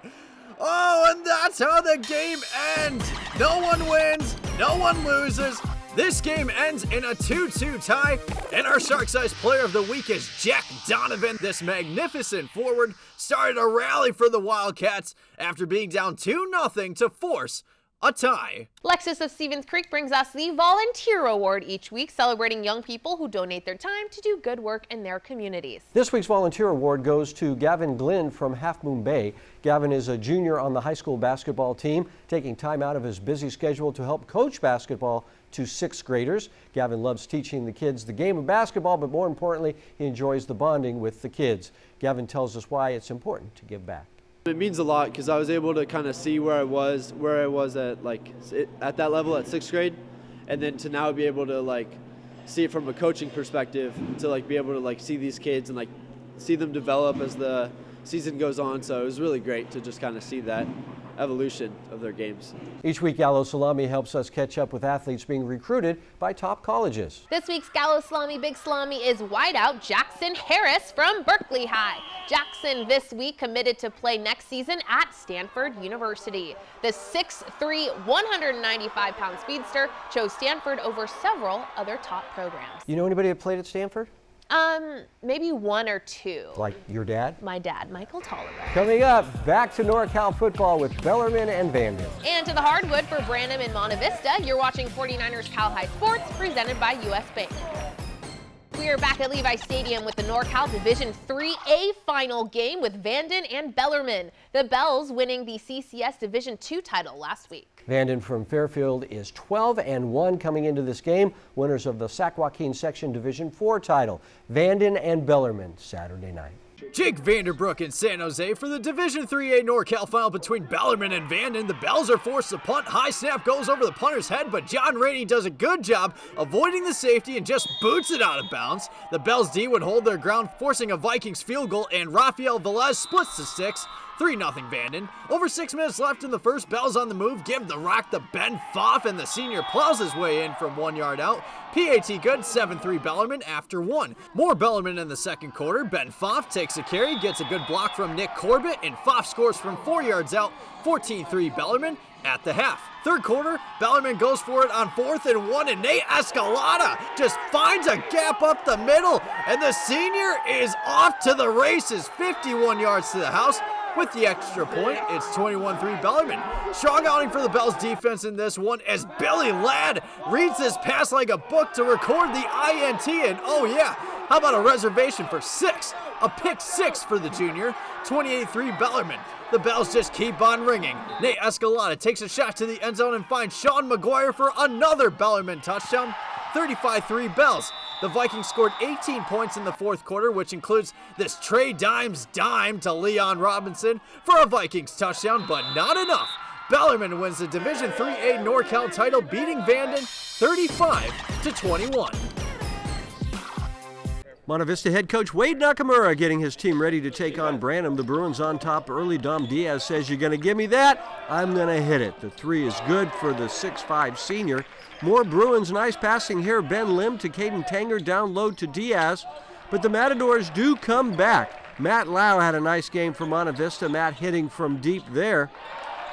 Oh, and that's how the game ends. No one wins, no one loses. This game ends in a 2-2 tie, and our Shark-sized player of the week is Jack Donovan. This magnificent forward started a rally for the Wildcats after being down 2-0 to force a tie. Lexus of Stevens Creek brings us the Volunteer Award each week, celebrating young people who donate their time to do good work in their communities. This week's Volunteer Award goes to Gavin Glynn from Half Moon Bay. Gavin is a junior on the high school basketball team, taking time out of his busy schedule to help coach basketball to 6th graders. Gavin loves teaching the kids the game of basketball, but more importantly, he enjoys the bonding with the kids. Gavin tells us why it's important to give back. It means a lot because I was able to kind of see where I was at that level at 6th grade, and then to now be able to see it from a coaching perspective, to be able to see these kids and see them develop as the season goes on. So it was really great to just kind of see that evolution of their games. Each week, Gallo Salami helps us catch up with athletes being recruited by top colleges. This week's Gallo Salami Big Salami is wideout Jackson Harris from Berkeley High. Jackson this week committed to play next season at Stanford University. The 6'3", 195-pound speedster chose Stanford over several other top programs. You know anybody that played at Stanford? Maybe one or two. Like your dad? My dad, Michael Tolliver. Coming up, back to NorCal football with Bellarmine and Vanden. And to the hardwood for Branham and Monte Vista, you're watching 49ers Cal High Sports, presented by U.S. Bank. We are back at Levi Stadium with the NorCal Division 3A final game with Vanden and Bellarmine. The Bells winning the CCS Division 2 title last week. Vanden from Fairfield is 12-1 coming into this game, winners of the Sac Joaquin Section Division 4 title. Vanden and Bellarmine Saturday night. Jake Vanderbrook in San Jose for the Division 3A NorCal final between Bellarmine and Vanden. The Bells are forced to punt. High snap goes over the punter's head, but John Rainey does a good job avoiding the safety and just boots it out of bounds. The Bells D would hold their ground, forcing a Vikings field goal, and Rafael Velez splits the sticks. 3-0 Vanden. Over 6 minutes left in the first. Bells on the move, give the rock to Ben Pfaff, and the senior plows his way in from 1 yard out. PAT good, 7-3 Bellarmine after 1. More Bellarmine in the second quarter. Ben Pfaff takes a carry, gets a good block from Nick Corbett, and Pfaff scores from 4 yards out. 14-3 Bellarmine at the half. Third quarter, Bellarmine goes for it on 4th and 1, and Nate Escalada just finds a gap up the middle, and the senior is off to the races, 51 yards to the house. With the extra point, it's 21-3 Bellarmine. Strong outing for the Bells defense in this one as Billy Ladd reads this pass like a book to record the INT, and oh yeah, how about a reservation for 6? A pick 6 for the junior. 28-3 Bellarmine. The Bells just keep on ringing. Nate Escalada takes a shot to the end zone and finds Sean McGuire for another Bellarmine touchdown. 35-3 Bells. The Vikings scored 18 points in the fourth quarter, which includes this Trey Dimes dime to Leon Robinson for a Vikings touchdown, but not enough. Bellarmine wins the Division 3A NorCal title, beating Vanden 35-21. Monte Vista head coach Wade Nakamura getting his team ready to take on Branham. The Bruins on top early. Dom Diaz says, "You're going to give me that? I'm going to hit it." The three is good for the 6'5 senior. More Bruins, nice passing here. Ben Lim to Caden Tanger, down low to Diaz. But the Matadors do come back. Matt Lau had a nice game for Monte Vista. Matt hitting from deep there.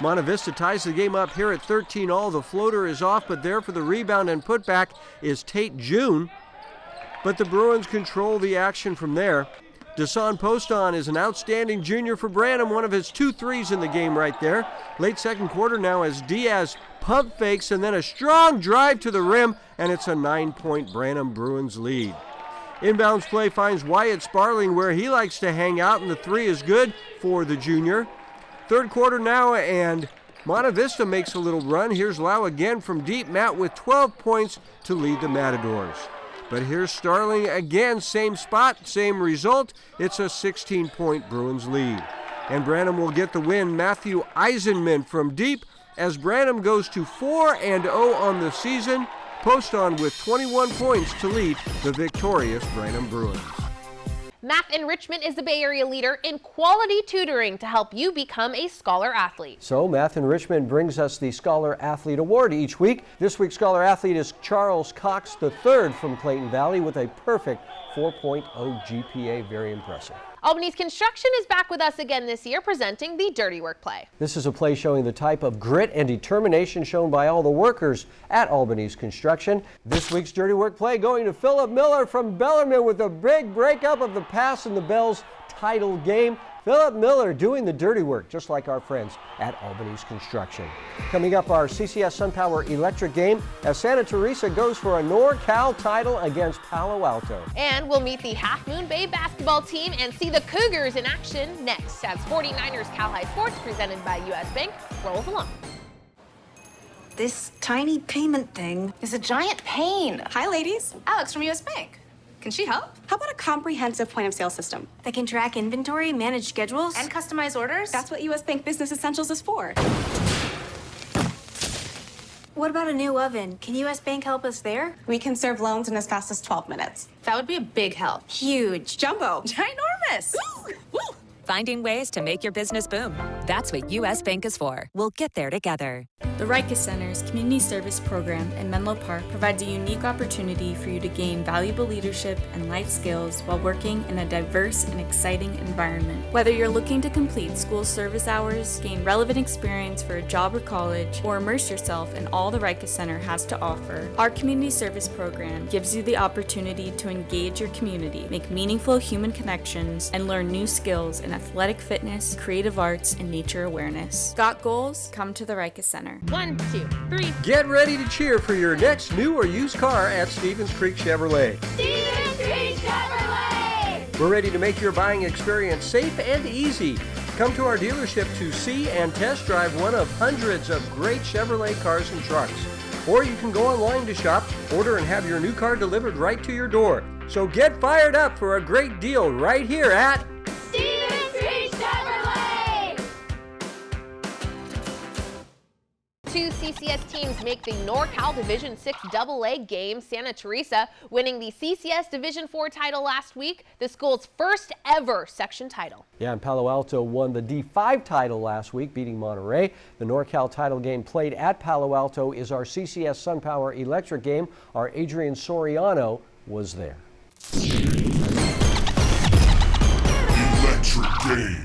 Monte Vista ties the game up here at 13-all. The floater is off, but there for the rebound and putback is Tate June. But the Bruins control the action from there. Desan Poston is an outstanding junior for Branham, one of his 2 threes in the game right there. Late second quarter now as Diaz pump fakes and then a strong drive to the rim, and it's a 9-point Branham Bruins lead. Inbounds play finds Wyatt Sparling where he likes to hang out, and the 3 is good for the junior. Third quarter now, and Monte Vista makes a little run. Here's Lau again from deep. Matt with 12 points to lead the Matadors. But here's Starling again, same spot, same result. It's a 16-point Bruins lead. And Branham will get the win. Matthew Eisenman from deep as Branham goes to 4-0 on the season. Poston with 21 points to lead the victorious Branham Bruins. Math Enrichment is the Bay Area leader in quality tutoring to help you become a Scholar Athlete. So Math Enrichment brings us the Scholar Athlete Award each week. This week's Scholar Athlete is Charles Cox III from Clayton Valley with a perfect 4.0 GPA. Very impressive. Albany's Construction is back with us again this year, presenting the Dirty Work play. This is a play showing the type of grit and determination shown by all the workers at Albany's Construction. This week's Dirty Work play going to Philip Miller from Bellarmine with a big breakup of the Pass and the Bells title game. Philip Miller doing the dirty work, just like our friends at Albany's Construction. Coming up, our CCS SunPower Electric game as Santa Teresa goes for a NorCal title against Palo Alto. And we'll meet the Half Moon Bay basketball team and see the Cougars in action next as 49ers Cal High Sports, presented by U.S. Bank, rolls along. This tiny payment thing is a giant pain. Hi, ladies. Alex from U.S. Bank. Can she help? How about a comprehensive point-of-sale system that can track inventory, manage schedules, and customize orders? That's what U.S. Bank Business Essentials is for. What about a new oven? Can U.S. Bank help us there? We can serve loans in as fast as 12 minutes. That would be a big help. Huge. Jumbo. Ginormous. Finding ways to make your business boom. That's what U.S. Bank is for. We'll get there together. The Rikers Center's Community Service Program in Menlo Park provides a unique opportunity for you to gain valuable leadership and life skills while working in a diverse and exciting environment. Whether you're looking to complete school service hours, gain relevant experience for a job or college, or immerse yourself in all the Rikers Center has to offer, our Community Service Program gives you the opportunity to engage your community, make meaningful human connections, and learn new skills in athletic fitness, creative arts, and nature awareness. Got goals? Come to the Rikers Center. 1, 2, 3. Get ready to cheer for your next new or used car at Stevens Creek Chevrolet. Stevens Creek Chevrolet! We're ready to make your buying experience safe and easy. Come to our dealership to see and test drive one of hundreds of great Chevrolet cars and trucks. Or you can go online to shop, order, and have your new car delivered right to your door. So get fired up for a great deal right here at Stevens Creek Chevrolet! Two CCS teams make the NorCal Division 6 AA game. Santa Teresa winning the CCS Division 4 title last week, the school's first ever section title. Yeah, and Palo Alto won the D5 title last week, beating Monterey. The NorCal title game played at Palo Alto is our CCS SunPower Electric game. Our Adrian Soriano was there. Electric game.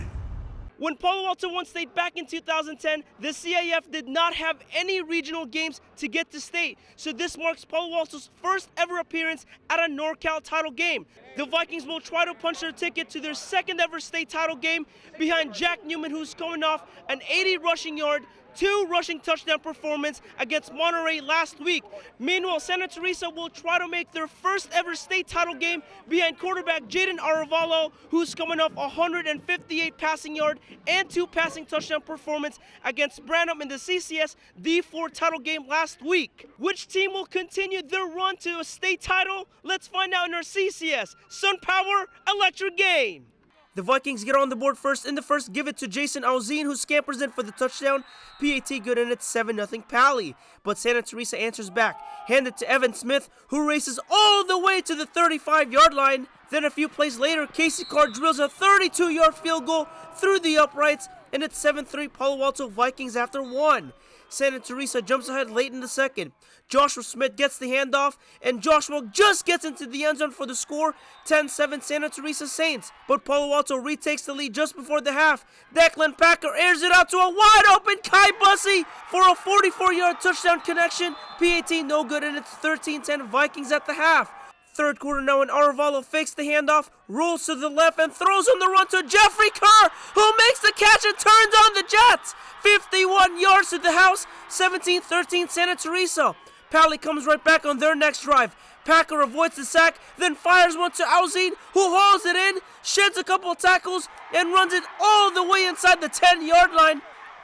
When Palo Alto won state back in 2010, the CIF did not have any regional games to get to state. So this marks Palo Alto's first ever appearance at a NorCal title game. The Vikings will try to punch their ticket to their second ever state title game behind Jack Newman, who's coming off an 80 rushing yard, 2 rushing touchdown performance against Monterey last week. Meanwhile, Santa Teresa will try to make their first ever state title game behind quarterback Jaden Aravalo, who's coming off 158 passing yard and 2 passing touchdown performance against Branham in the CCS D4 title game last week. Which team will continue their run to a state title? Let's find out in our CCS SunPower Electric game. The Vikings get on the board first. In the first, give it to Jason Alzine, who scampers in for the touchdown. PAT good, and it's 7-0 Pally. But Santa Teresa answers back. Hand it to Evan Smith, who races all the way to the 35-yard line. Then a few plays later, Casey Carr drills a 32-yard field goal through the uprights, and it's 7-3 Palo Alto Vikings after 1. Santa Teresa jumps ahead late in the second. Joshua Smith gets the handoff, and Joshua just gets into the end zone for the score, 10-7 Santa Teresa Saints. But Palo Alto retakes the lead just before the half. Declan Packer airs it out to a wide-open Kai Bussey for a 44-yard touchdown connection. PAT no good, and it's 13-10 Vikings at the half. Third quarter now, and Aravalo fakes the handoff, rolls to the left, and throws on the run to Jeffrey Kerr, who makes the catch and turns on the Jets. 51 yards to the house, 17-13 Santa Teresa. Pally comes right back on their next drive. Packer avoids the sack, then fires one to Alzine, who hauls it in, sheds a couple of tackles, and runs it all the way inside the 10-yard line.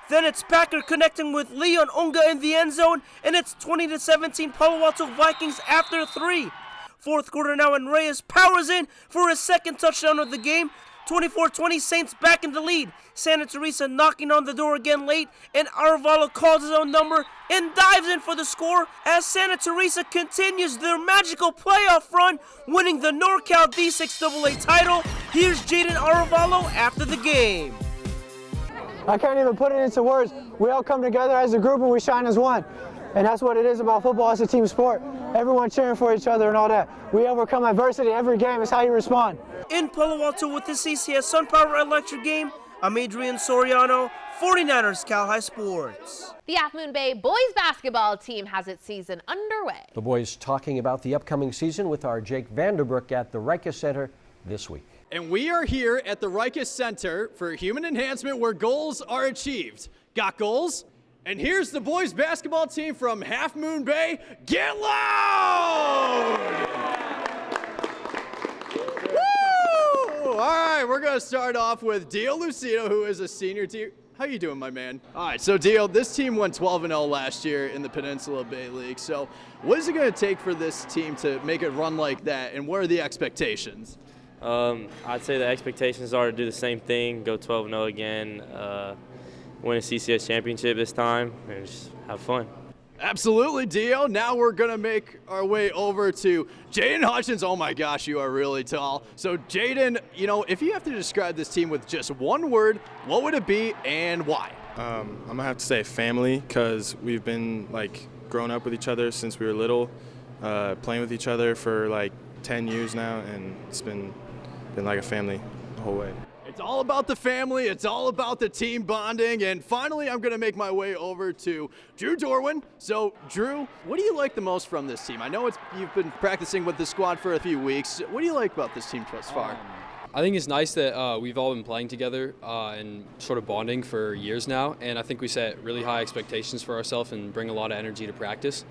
Then it's Packer connecting with Leon Unga in the end zone, and it's 20-17 Palo Alto Vikings after 3. Fourth quarter now, and Reyes powers in for his second touchdown of the game. 24-20 Saints back in the lead. Santa Teresa knocking on the door again late, and Aravalo calls his own number and dives in for the score as Santa Teresa continues their magical playoff run, winning the NorCal D6 AA title. Here's Jaden Aravalo after the game. I can't even put it into words. We all come together as a group and we shine as one. And that's what it is about football. It's a team sport. Everyone cheering for each other and all that. We overcome adversity every game. It's how you respond. In Palo Alto with the CCS SunPower Electric game, I'm Adrian Soriano, 49ers Cal High Sports. The Half Moon Bay boys basketball team has its season underway. The boys talking about the upcoming season with our Jake Vanderbrook at the Rikes Center this week. And we are here at the Rikes Center for human enhancement where goals are achieved. Got goals? And here's the boys basketball team from Half Moon Bay. Get loud! Woo! All right, we're going to start off with Dio Lucido, who is a senior team. How you doing, my man? All right, so Dio, this team went 12-0 last year in the Peninsula Bay League. So what is it going to take for this team to make it run like that, and what are the expectations? I'd say the expectations are to do the same thing, go 12-0 again, win a CCS championship this time, and just have fun. Absolutely, Dio. Now we're going to make our way over to Jaden Hutchins. Oh, my gosh, you are really tall. So, Jaden, you know, if you have to describe this team with just one word, what would it be and why? I'm going to have to say family, because we've been, growing up with each other since we were little, playing with each other for, 10 years now, and it's been like a family the whole way. It's all about the family. It's all about the team bonding. And finally, I'm going to make my way over to Drew Dorwin. So, Drew, what do you like the most from this team? I know you've been practicing with the squad for a few weeks. What do you like about this team thus far? I think it's nice that we've all been playing together and sort of bonding for years now. And I think we set really high expectations for ourselves and bring a lot of energy to practice.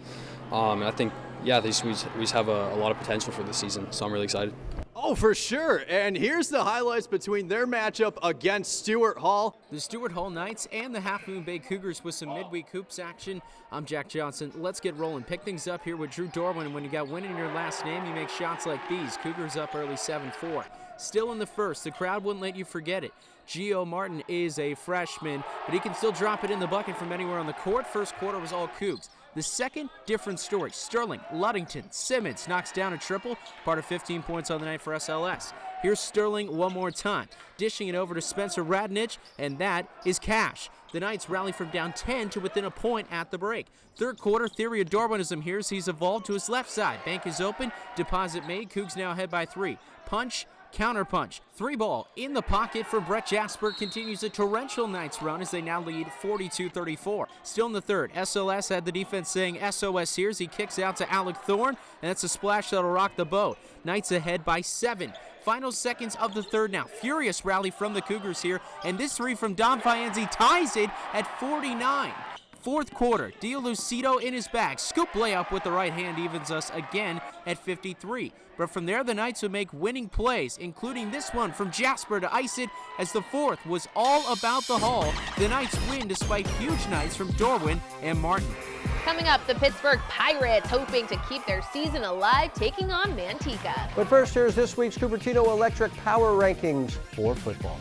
And I think, we just have a lot of potential for this season. So I'm really excited. Oh, for sure. And here's the highlights between their matchup against Stuart Hall. The Stuart Hall Knights and the Half Moon Bay Cougars with some midweek hoops action. I'm Jack Johnson. Let's get rolling. Pick things up here with Drew Dorwin. When you got win in your last name, you make shots like these. Cougars up early 7-4. Still in the first. The crowd wouldn't let you forget it. Gio Martin is a freshman, but he can still drop it in the bucket from anywhere on the court. First quarter was all Cougs. The second, different story. Sterling, Ludington, Simmons knocks down a triple, part of 15 points on the night for SLS. Here's Sterling one more time, dishing it over to Spencer Radnich, and that is cash. The Knights rally from down 10 to within a point at the break. Third quarter, theory of Darwinism here as he's evolved to his left side. Bank is open, deposit made, Cougs now ahead by 3. Punch, counterpunch. 3-ball in the pocket for Brett Jasper continues a torrential Knights run as they now lead 42-34. Still in the third, SLS had the defense saying SOS here as he kicks out to Alec Thorne, and that's a splash that'll rock the boat. Knights ahead by 7. Final seconds of the third now. Furious rally from the Cougars here, and this 3 from Don Fianzi ties it at 49. Fourth quarter, Dio Lucido in his bag. Scoop layup with the right hand evens us again at 53. But from there, the Knights would make winning plays, including this one from Jasper to ice it, as the fourth was all about the Hall. The Knights win despite huge nights from Dorwin and Martin. Coming up, the Pittsburgh Pirates hoping to keep their season alive, taking on Manteca. But first, here's this week's Cupertino Electric Power Rankings for football.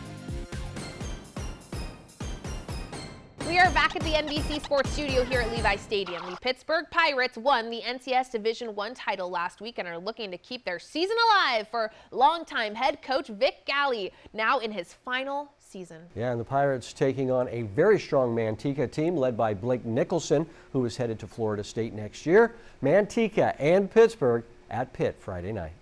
We are back at the NBC Sports Studio here at Levi Stadium. The Pittsburgh Pirates won the NCS Division I title last week and are looking to keep their season alive for longtime head coach Vic Galley, now in his final season. Yeah, and the Pirates taking on a very strong Manteca team led by Blake Nicholson, who is headed to Florida State next year. Manteca and Pittsburgh at Pitt Friday night.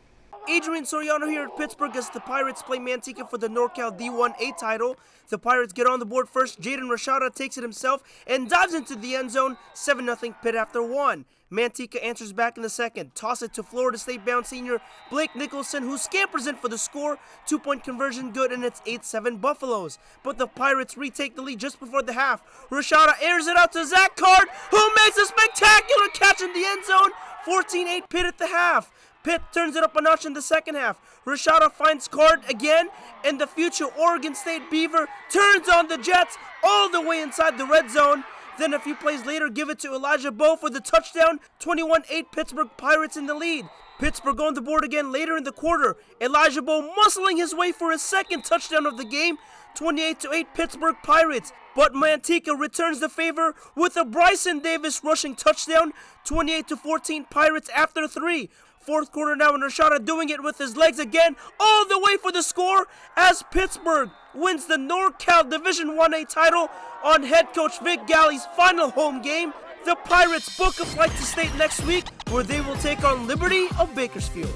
Adrian Soriano here at Pittsburgh as the Pirates play Manteca for the NorCal D1A title. The Pirates get on the board first. Jaden Rashada takes it himself and dives into the end zone. 7-0 Pitt after 1. Manteca answers back in the second. Toss it to Florida State-bound senior Blake Nicholson, who scampers in for the score. 2-point conversion good, and it's 8-7 Buffaloes. But the Pirates retake the lead just before the half. Rashada airs it out to Zach Card, who makes a spectacular catch in the end zone. 14-8 Pitt at the half. Pitt turns it up a notch in the second half. Rashada finds Card again, and the future Oregon State Beaver turns on the Jets all the way inside the red zone. Then a few plays later, give it to Elijah Bowe for the touchdown. 21-8 Pittsburgh Pirates in the lead. Pittsburgh on the board again later in the quarter. Elijah Bowe muscling his way for his second touchdown of the game. 28-8 Pittsburgh Pirates. But Manteca returns the favor with a Bryson Davis rushing touchdown. 28-14 Pirates after 3. Fourth quarter now, and Rashada doing it with his legs again, all the way for the score as Pittsburgh wins the NorCal Division 1A title on head coach Vic Galley's final home game. The Pirates book a flight to state next week, where they will take on Liberty of Bakersfield.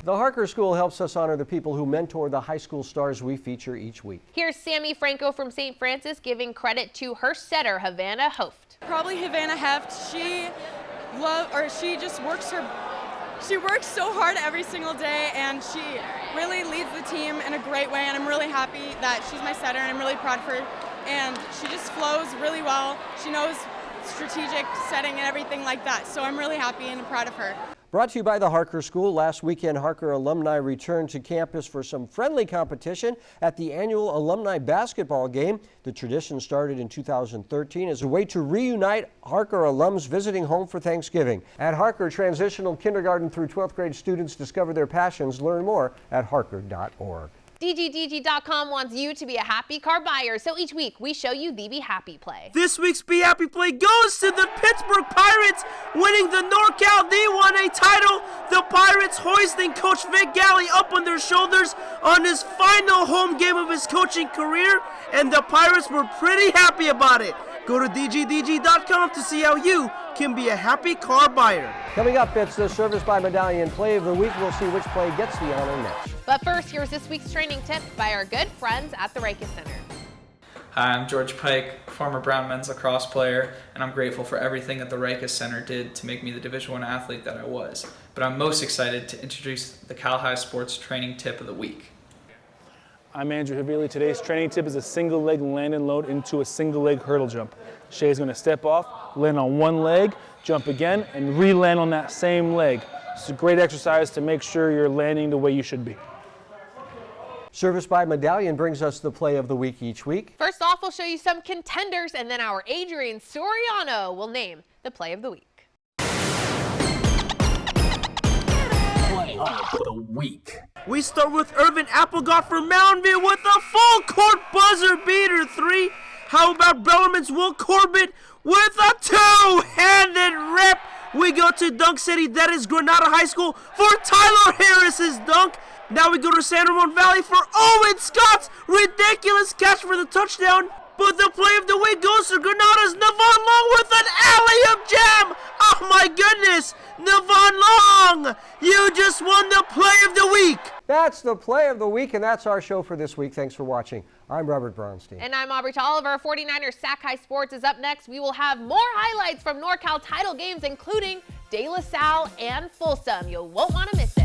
The Harker School helps us honor the people who mentor the high school stars we feature each week. Here's Sammy Franco from St. Francis giving credit to her setter, Havana Hoft. Probably Havana Heft. She just works so hard every single day, and she really leads the team in a great way, and I'm really happy that she's my setter, and I'm really proud of her. And she just flows really well. She knows strategic setting and everything like that, so I'm really happy and proud of her. Brought to you by the Harker School. Last weekend, Harker alumni returned to campus for some friendly competition at the annual alumni basketball game. The tradition started in 2013 as a way to reunite Harker alums visiting home for Thanksgiving. At Harker, transitional kindergarten through 12th grade students discover their passions. Learn more at harker.org. DGDG.com wants you to be a happy car buyer, so each week we show you the Be Happy play. This week's Be Happy play goes to the Pittsburgh Pirates, winning the NorCal D1A title. The Pirates hoisting Coach Vic Galley up on their shoulders on his final home game of his coaching career, and the Pirates were pretty happy about it. Go to DGDG.com to see how you can be a happy car buyer. Coming up, it's the Service by Medallion Play of the Week. We'll see which play gets the honor next. But first, here's this week's training tip by our good friends at the Reicha Center. Hi, I'm George Pike, former Brown men's lacrosse player, and I'm grateful for everything that the Reicha Center did to make me the Division I athlete that I was. But I'm most excited to introduce the Cal High Sports Training Tip of the Week. I'm Andrew Havili. Today's training tip is a single leg land and load into a single leg hurdle jump. Shay's going to step off, land on one leg, jump again, and re-land on that same leg. It's a great exercise to make sure you're landing the way you should be. Service by Medallion brings us the play of the week each week. First off, we'll show you some contenders, and then our Adrian Soriano will name the play of the week. Play of the week. We start with Irvin Applegate for Mountain View with a full court buzzer beater three. How about Bellarmine's Will Corbett with a two-handed rip? We go to Dunk City, that is Granada High School, for Tyler Harris's dunk. Now we go to San Ramon Valley for Owen Scott's ridiculous catch for the touchdown. But the play of the week goes to Granada's Navon Long with an alley-oop jam. Oh my goodness, Navon Long, you just won the play of the week. That's the play of the week, and that's our show for this week. Thanks for watching. I'm Robert Braunstein. And I'm Aubrey Tolliver. 49ers sac-hi Sports is up next. We will have more highlights from NorCal title games, including De La Salle and Folsom. You won't want to miss it.